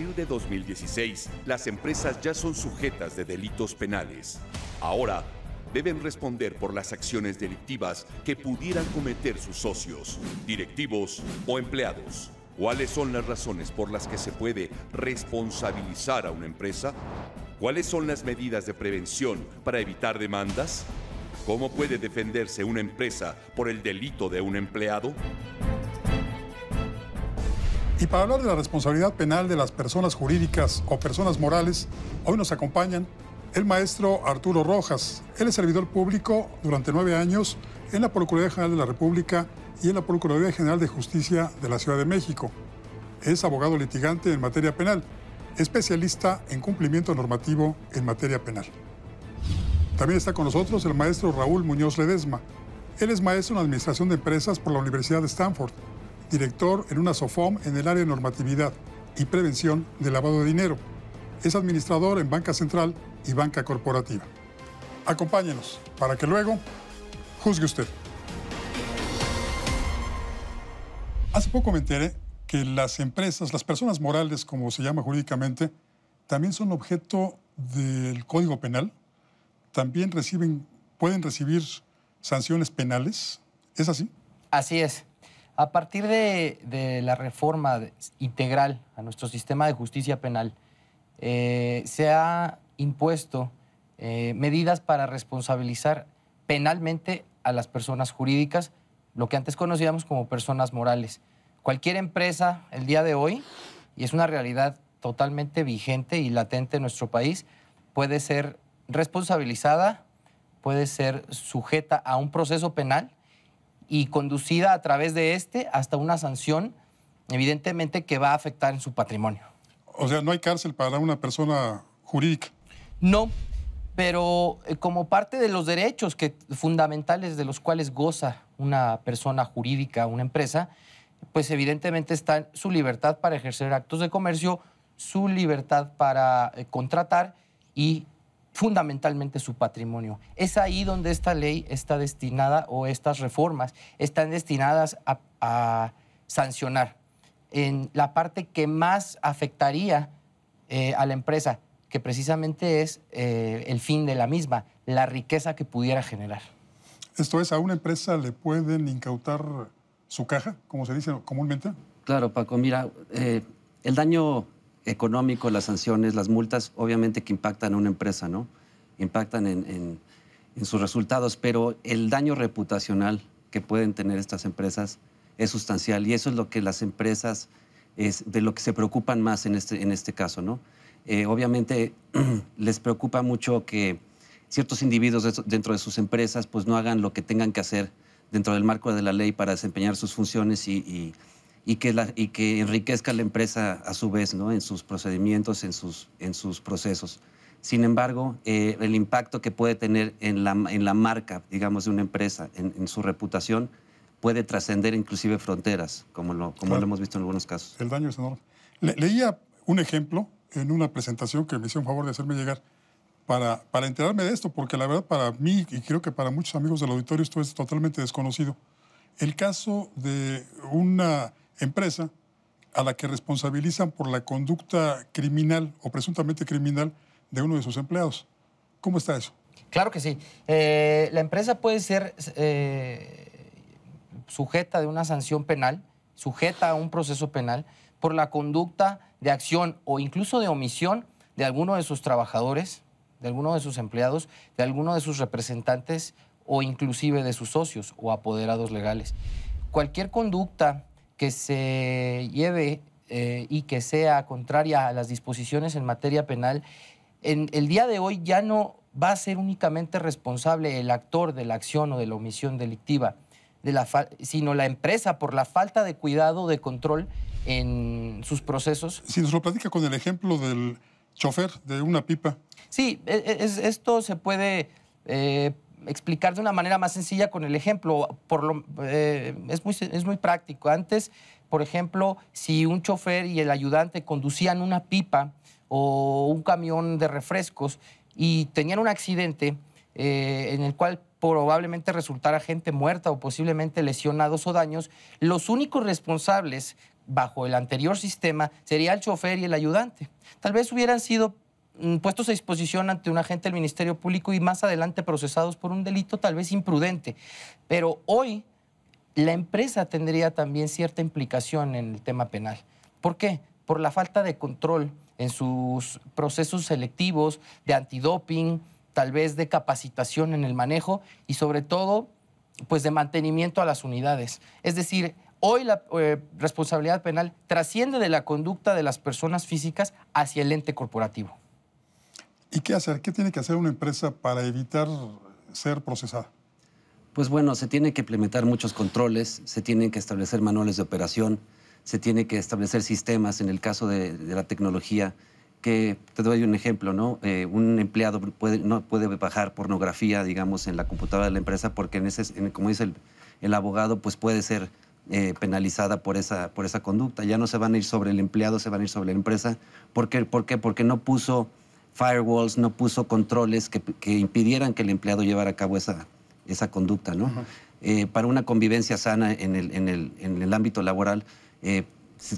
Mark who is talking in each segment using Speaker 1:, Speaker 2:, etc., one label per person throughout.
Speaker 1: partir de 2016, las empresas ya son sujetas de delitos penales. Ahora, deben responder por las acciones delictivas que pudieran cometer sus socios, directivos o empleados. ¿Cuáles son las razones por las que se puede responsabilizar a una empresa? ¿Cuáles son las medidas de prevención para evitar demandas? ¿Cómo puede defenderse una empresa por el delito de un empleado?
Speaker 2: Y para hablar de la responsabilidad penal de las personas jurídicas o personas morales, hoy nos acompañan el maestro Arturo Rojas. Él es servidor público durante 9 años en la Procuraduría General de la República y en la Procuraduría General de Justicia de la Ciudad de México. Es abogado litigante en materia penal, especialista en cumplimiento normativo en materia penal. También está con nosotros el maestro Raúl Muñoz Ledesma. Él es maestro en Administración de Empresas por la Universidad de Stanford, director en una SOFOM en el área de normatividad y prevención de lavado de dinero. Es administrador en Banca Central y Banca Corporativa. Acompáñenos para que luego juzgue usted. Hace poco me enteré que las empresas, las personas morales, como se llama jurídicamente, también son objeto del Código Penal. También pueden recibir sanciones penales. ¿Es así?
Speaker 3: Así es. A partir de la reforma integral a nuestro sistema de justicia penal, se ha impuesto medidas para responsabilizar penalmente a las personas jurídicas, lo que antes conocíamos como personas morales. Cualquier empresa el día de hoy, y es una realidad totalmente vigente y latente en nuestro país, puede ser responsabilizada, puede ser sujeta a un proceso penal y conducida a través de hasta una sanción, evidentemente, que va a afectar en su patrimonio.
Speaker 2: O sea, ¿no hay cárcel para una persona jurídica?
Speaker 3: No, pero como parte de los derechos fundamentales de los cuales goza una persona jurídica, una empresa, pues evidentemente está su libertad para ejercer actos de comercio, su libertad para contratar y fundamentalmente su patrimonio. Es ahí donde esta ley está destinada, o estas reformas están destinadas a sancionar en la parte que más afectaría a la empresa, que precisamente es el fin de la misma, la riqueza que pudiera generar.
Speaker 2: Esto es, ¿a una empresa le pueden incautar su caja, como se dice comúnmente?
Speaker 4: Claro, Paco, mira, el daño económico, las sanciones, las multas, obviamente que impactan a una empresa, ¿no? Impactan en sus resultados, pero el daño reputacional que pueden tener estas empresas es sustancial, y eso es lo que las empresas, de lo que se preocupan más en este caso, ¿no? Obviamente les preocupa mucho que ciertos individuos dentro de sus empresas pues no hagan lo que tengan que hacer dentro del marco de la ley para desempeñar sus funciones y que enriquezca la empresa a su vez, ¿no? En sus procedimientos, en sus procesos. Sin embargo, el impacto que puede tener en la marca, digamos, de una empresa, en su reputación, puede trascender inclusive fronteras, como lo hemos visto en algunos casos.
Speaker 2: El daño es enorme. Leía un ejemplo en una presentación que me hicieron favor de hacerme llegar para enterarme de esto, porque la verdad para mí, y creo que para muchos amigos del auditorio, esto es totalmente desconocido. El caso de una empresa a la que responsabilizan por la conducta criminal o presuntamente criminal de uno de sus empleados. ¿Cómo está eso?
Speaker 3: Claro que sí. La empresa puede ser sujeta de una sanción penal, sujeta a un proceso penal por la conducta de acción o incluso de omisión de alguno de sus trabajadores, de alguno de sus empleados, de alguno de sus representantes o inclusive de sus socios o apoderados legales. Cualquier conducta que se lleve y que sea contraria a las disposiciones en materia penal, en el día de hoy ya no va a ser únicamente responsable el actor de la acción o de la omisión delictiva, sino la empresa por la falta de cuidado, de control en sus procesos.
Speaker 2: Si nos lo platica con el ejemplo del chofer de una pipa.
Speaker 3: Sí, esto se puede explicar de una manera más sencilla con el ejemplo. Es muy práctico. Antes, por ejemplo, si un chofer y el ayudante conducían una pipa o un camión de refrescos y tenían un accidente en el cual probablemente resultara gente muerta o posiblemente lesionados o daños, los únicos responsables bajo el anterior sistema sería el chofer y el ayudante. Tal vez hubieran sido puestos a disposición ante un agente del Ministerio Público y más adelante procesados por un delito tal vez imprudente. Pero hoy la empresa tendría también cierta implicación en el tema penal. ¿Por qué? Por la falta de control en sus procesos selectivos, de antidoping, tal vez de capacitación en el manejo y sobre todo, pues de mantenimiento a las unidades. Es decir, hoy la responsabilidad penal trasciende de la conducta de las personas físicas hacia el ente corporativo.
Speaker 2: ¿Y qué hacer? ¿Qué tiene que hacer una empresa para evitar ser procesada?
Speaker 4: Pues bueno, se tienen que implementar muchos controles, se tienen que establecer manuales de operación, se tienen que establecer sistemas, en el caso de la tecnología, que te doy un ejemplo, ¿no? Un empleado no puede bajar pornografía, digamos, en la computadora de la empresa porque, como dice el abogado, pues puede ser penalizada por esa conducta. Ya no se van a ir sobre el empleado, se van a ir sobre la empresa. ¿Por qué? Porque no puso firewalls, no puso controles que impidieran que el empleado llevara a cabo esa conducta, ¿no? Para una convivencia sana en el ámbito laboral,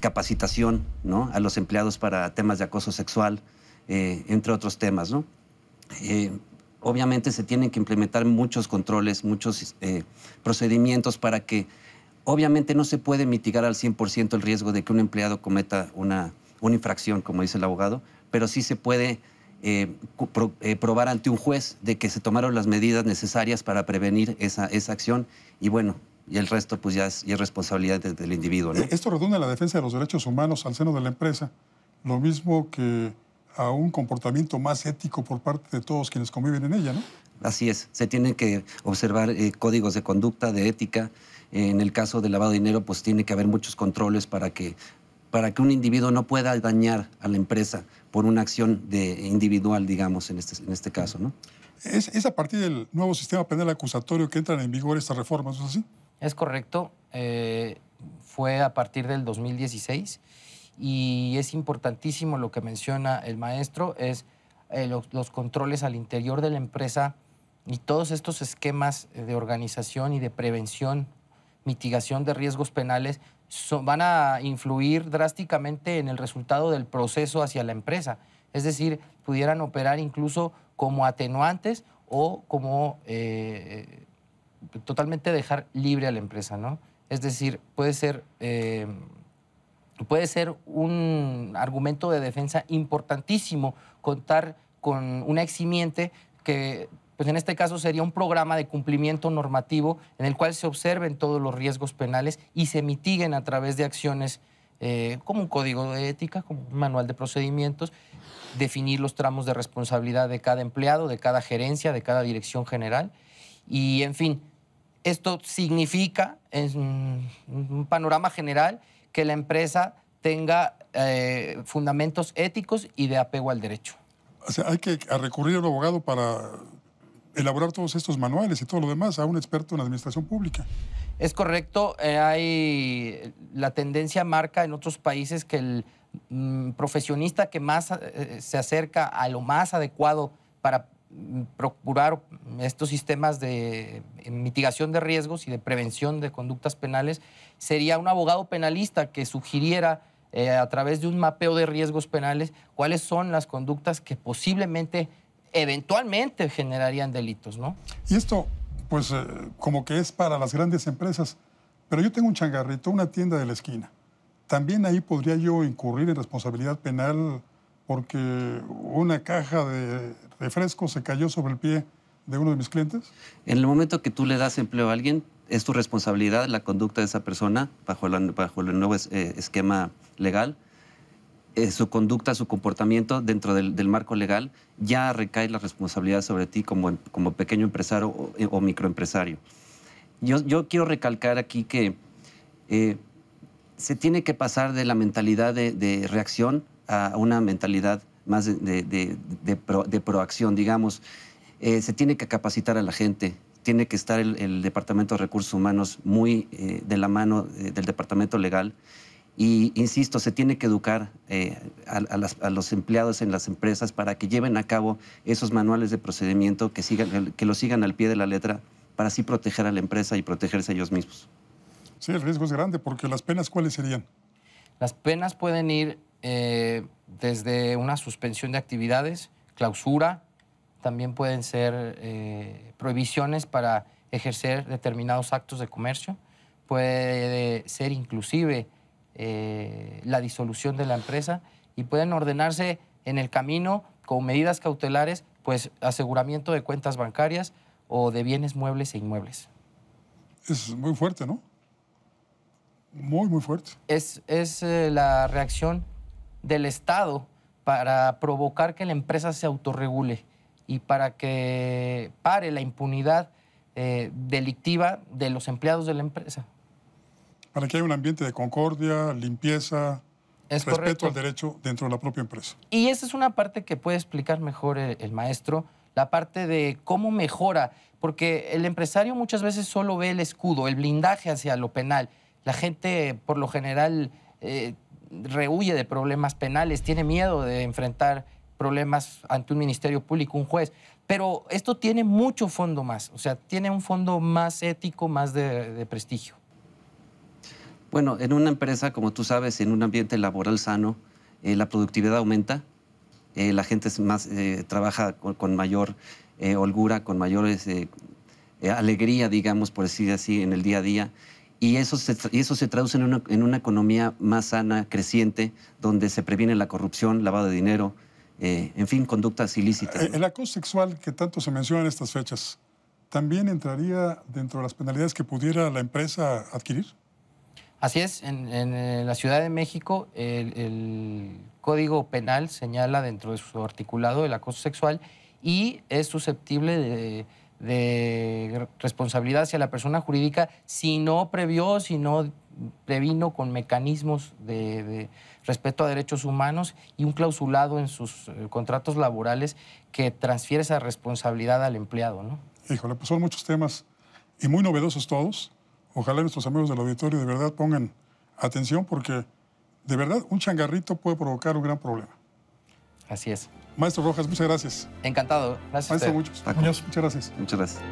Speaker 4: capacitación, ¿no?, a los empleados para temas de acoso sexual, entre otros temas, ¿no? Obviamente se tienen que implementar muchos controles, muchos procedimientos para que, obviamente no se puede mitigar al 100% el riesgo de que un empleado cometa una infracción, como dice el abogado, pero sí se puede probar ante un juez de que se tomaron las medidas necesarias para prevenir esa acción y bueno, y el resto pues ya es responsabilidad del individuo, ¿no?
Speaker 2: Esto redunda en la defensa de los derechos humanos al seno de la empresa, lo mismo que a un comportamiento más ético por parte de todos quienes conviven en ella, ¿no?
Speaker 4: Así es, se tienen que observar códigos de conducta, de ética. En el caso del lavado de dinero, pues tiene que haber muchos controles para que un individuo no pueda dañar a la empresa por una acción individual, digamos, en este caso, ¿no?
Speaker 2: Es a partir del nuevo sistema penal acusatorio que entran en vigor estas reformas, ¿no es así?
Speaker 3: Es correcto. Fue a partir del 2016 y es importantísimo lo que menciona el maestro, es los controles al interior de la empresa y todos estos esquemas de organización y de prevención, mitigación de riesgos penales van a influir drásticamente en el resultado del proceso hacia la empresa. Es decir, pudieran operar incluso como atenuantes o como totalmente dejar libre a la empresa, ¿no? Es decir, puede ser un argumento de defensa importantísimo contar con una eximiente que, pues en este caso sería un programa de cumplimiento normativo en el cual se observen todos los riesgos penales y se mitiguen a través de acciones como un código de ética, como un manual de procedimientos, definir los tramos de responsabilidad de cada empleado, de cada gerencia, de cada dirección general y, en fin, esto significa, en un panorama general, que la empresa tenga fundamentos éticos y de apego al derecho.
Speaker 2: O sea, hay que recurrir a un abogado para elaborar todos estos manuales y todo lo demás, a un experto en administración pública.
Speaker 3: Es correcto. La tendencia marca en otros países que el profesionista que más se acerca a lo más adecuado para procurar estos sistemas de mitigación de riesgos y de prevención de conductas penales sería un abogado penalista que sugiriera a través de un mapeo de riesgos penales cuáles son las conductas que posiblemente, eventualmente generarían delitos, ¿no?
Speaker 2: Y esto, pues, como que es para las grandes empresas, pero yo tengo un changarrito, una tienda de la esquina. ¿También ahí podría yo incurrir en responsabilidad penal porque una caja de refrescos se cayó sobre el pie de uno de mis clientes? En
Speaker 4: el momento que tú le das empleo a alguien, es tu responsabilidad la conducta de esa persona bajo el nuevo esquema legal. Su conducta, su comportamiento dentro del marco legal, ya recae la responsabilidad sobre ti como pequeño empresario o microempresario. Yo quiero recalcar aquí que se tiene que pasar de la mentalidad de reacción a una mentalidad más de proacción, digamos. Se tiene que capacitar a la gente, tiene que estar el Departamento de Recursos Humanos muy de la mano del Departamento Legal Y, insisto, se tiene que educar a los empleados en las empresas para que lleven a cabo esos manuales de procedimiento, que lo sigan al pie de la letra, para así proteger a la empresa y protegerse a ellos mismos.
Speaker 2: Sí, el riesgo es grande, porque las penas, ¿cuáles serían?
Speaker 3: Las penas pueden ir desde una suspensión de actividades, clausura, también pueden ser prohibiciones para ejercer determinados actos de comercio, puede ser inclusive la disolución de la empresa y pueden ordenarse en el camino con medidas cautelares, pues aseguramiento de cuentas bancarias o de bienes muebles e inmuebles.
Speaker 2: Es muy fuerte, ¿no? Muy, muy fuerte.
Speaker 3: Es la reacción del Estado para provocar que la empresa se autorregule y para que pare la impunidad delictiva de los empleados de la empresa.
Speaker 2: Para que haya un ambiente de concordia, limpieza, respeto al derecho dentro de la propia empresa.
Speaker 3: Y esa es una parte que puede explicar mejor el maestro, la parte de cómo mejora, porque el empresario muchas veces solo ve el escudo, el blindaje hacia lo penal. La gente, por lo general, rehuye de problemas penales, tiene miedo de enfrentar problemas ante un ministerio público, un juez. Pero esto tiene mucho fondo más, o sea, tiene un fondo más ético, más de prestigio.
Speaker 4: Bueno, en una empresa, como tú sabes, en un ambiente laboral sano, la productividad aumenta, la gente trabaja con mayor holgura, con mayor alegría, digamos, por decir así, en el día a día. Y eso se traduce en una economía más sana, creciente, donde se previene la corrupción, lavado de dinero, en fin, conductas ilícitas.
Speaker 2: El acoso sexual que tanto se menciona en estas fechas, ¿también entraría dentro de las penalidades que pudiera la empresa adquirir?
Speaker 3: Así es, en la Ciudad de México el Código Penal señala dentro de su articulado el acoso sexual y es susceptible de responsabilidad hacia la persona jurídica si no previó, si no previno con mecanismos de respeto a derechos humanos y un clausulado en sus contratos laborales que transfiere esa responsabilidad al empleado, ¿no?
Speaker 2: Híjole, pues son muchos temas y muy novedosos todos. Ojalá nuestros amigos del auditorio de verdad pongan atención porque de verdad un changarrito puede provocar un gran problema.
Speaker 3: Así es.
Speaker 2: Maestro Rojas, muchas gracias.
Speaker 3: Encantado. Gracias.
Speaker 2: Maestro
Speaker 3: a
Speaker 2: Muñoz, muchas gracias.
Speaker 4: Muchas gracias.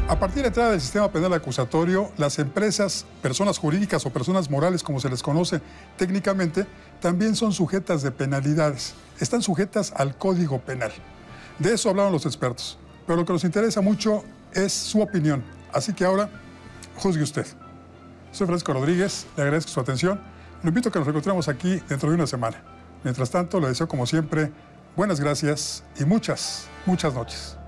Speaker 2: A partir de la entrada del sistema penal acusatorio, las empresas, personas jurídicas o personas morales, como se les conoce técnicamente, también son sujetas de penalidades. Están sujetas al Código Penal. De eso hablaron los expertos. Pero lo que nos interesa mucho es su opinión. Así que ahora, juzgue usted. Soy Francisco Rodríguez, le agradezco su atención. Lo invito a que nos encontremos aquí dentro de una semana. Mientras tanto, le deseo como siempre buenas gracias y muchas, muchas noches.